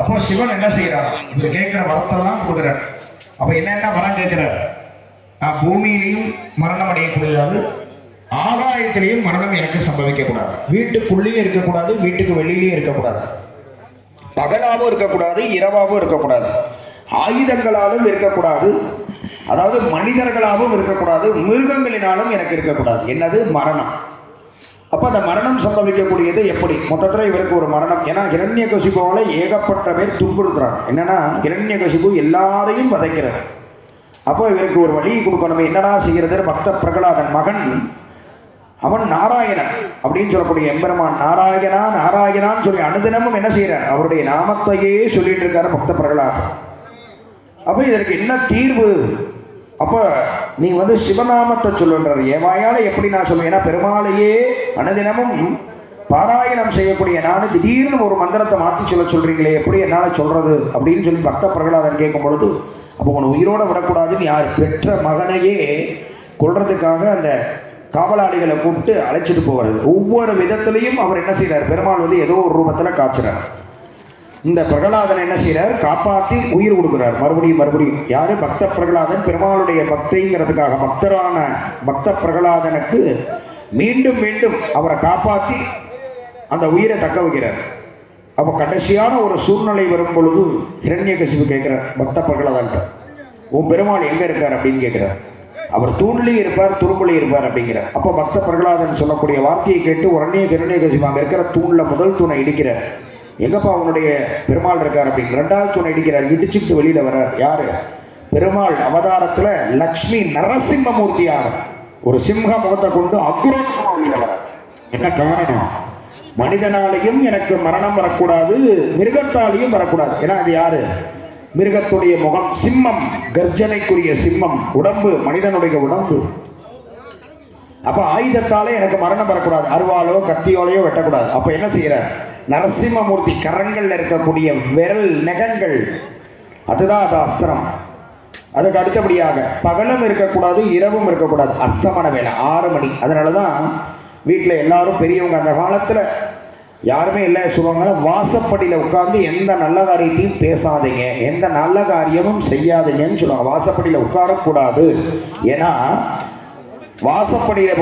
அப்போ சிவன் என்ன செய்யறார்? இவர் கேட்கிற வரத்தெல்லாம் கொடுக்குறார். அப்ப என்னென்ன வரம் கேட்கிறார்? பூமியிலையும் மரணம் அடையக்கூடாது, ஆகாயத்திலையும் மரணம் எனக்கு சம்பவிக்க கூடாது, வீட்டுக்குள்ளேயும் இருக்கக்கூடாது, வீட்டுக்கு வெளியிலையும் இருக்கக்கூடாது, பகலாவும் இருக்கக்கூடாது, இரவாவும் இருக்கக்கூடாது, ஆயுதங்களாலும் இருக்கக்கூடாது, அதாவது மனிதர்களாகவும் இருக்கக்கூடாது, மிருகங்களினாலும் எனக்கு இருக்கக்கூடாது. என்னது? மரணம். அப்போ அந்த மரணம் சம்பவிக்கக்கூடியது எப்படி? மொத்தத்தில் இவருக்கு ஒரு மரணம். ஏன்னா ஹிரண்யகசிபுவால ஏகப்பட்ட பேர் துன்புறுத்துறாங்க. என்னன்னா ஹிரண்யகசிபு எல்லாரையும் வதைக்கிறார். அப்போ இவருக்கு ஒரு வழியை கொடுக்கணுமே, என்னடா செய்கிறது? பக்த பிரகலாதன் மகன் அவன் நாராயணன் அப்படின்னு சொல்லக்கூடிய எம்பெருமான் நாராயணா நாராயணான்னு சொல்லி அனுதினமும் என்ன செய்யறார்? அவருடைய நாமத்தையே சொல்லிட்டு இருக்காரு பக்த பிரகலாதன். அப்போ இதற்கு என்ன தீர்வு? அப்போ நீ சிவநாமத்தை சொல்லுன்றார். ஏவாயால எப்படி நான் சொல்லுவேன்? ஏன்னா பெருமாளையே அனுதினமும் பாராயணம் செய்யக்கூடிய நான் திடீர்னு ஒரு மந்திரத்தை மாற்றி சொல்றீங்களே, எப்படி என்னால் சொல்றது அப்படின்னு சொல்லி பக்த பிரகலாதன் கேட்கும் பொழுது, அப்போ உன்னை உயிரோட விடக்கூடாதுன்னு யார்? பெற்ற மகனையே கொள்றதுக்காக அந்த காவலாளிகளை கூப்பிட்டு அழைச்சிட்டு போவார். ஒவ்வொரு விதத்திலையும் அவர் என்ன செய்கிறார்? பெருமாள் ஏதோ ஒரு ரூபத்தில் காய்ச்சுறார். இந்த பிரகலாதன் என்ன செய்கிறார்? காப்பாற்றி உயிர் கொடுக்குறார். மறுபடியும் யாரு? பக்த பிரகலாதன். பெருமாளுடைய பக்திங்கிறதுக்காக பக்தரான பக்த பிரகலாதனுக்கு மீண்டும் மீண்டும் அவரை காப்பாற்றி அந்த உயிரை தக்க வைக்கிறார். அப்போ கடைசியான ஒரு சூழ்நிலை வரும் பொழுது ஹிரண்யகசிபு கேட்கிறார் பக்த பிரகலாதன், உன் பெருமாள் எங்க இருக்கார் அப்படின்னு கேட்கிறார். அவர் தூண்லேயும் இருப்பார், துரும்புலையும் இருப்பார் அப்படிங்கிறார். அப்போ பக்த பிரகலாதன் சொல்லக்கூடிய வார்த்தையை கேட்டு உடனே ஹிரண்யகசிபு அங்கே இருக்கிற தூணில் முதல் தூணை இடிக்கிறார். எங்கப்பா அவனுடைய பெருமாள் இருக்கார் அப்படின்னு. ரெண்டாவது தூணை இடிக்கிறார். இடிச்சுட்டு வெளியில வர்றார். யாரு? பெருமாள் அவதாரத்துல லக்ஷ்மி நரசிம்மமூர்த்தியாக ஒரு சிம்ஹ முகத்தை கொண்டு அக்ரோஷமா வெளியில வர்றார். என்ன காரணம்? மனிதனாலையும் எனக்கு மரணம் வரக்கூடாது, மிருகத்தாலையும் வரக்கூடாது. ஏன்னா அது யாரு? மிருகத்துடைய முகம் சிம்மம், கர்ஜனைக்குரிய சிம்மம், உடம்பு மனிதனுடைய உடம்பு. அப்ப ஆயுதத்தாலே எனக்கு மரணம் வரக்கூடாது, அருவாலோ கத்தியோலையோ வெட்டக்கூடாது. அப்ப என்ன செய்யறார்? நரசிம்மமூர்த்தி கரங்கள்ல இருக்கக்கூடிய விரல் நகங்கள், அதுதான் அது அஸ்திரம். அதுக்கு அடுத்தபடியாக பகலும் இருக்கக்கூடாது, இரவும் இருக்கக்கூடாது, அஸ்தமன வேலை 6 மணி. அதனாலதான் வீட்டில் எல்லாரும் பெரியவங்க அந்த காலத்தில் யாருமே இல்லை சொல்லுவாங்க, வாசப்படியில் உட்கார்ந்து எந்த நல்ல காரியத்தையும் பேசாதீங்க, எந்த நல்ல காரியமும் செய்யாதீங்கன்னு சொல்லுவாங்க. வாசப்படியில் உட்காரக்கூடாது. ஏன்னா வாசப்படியில்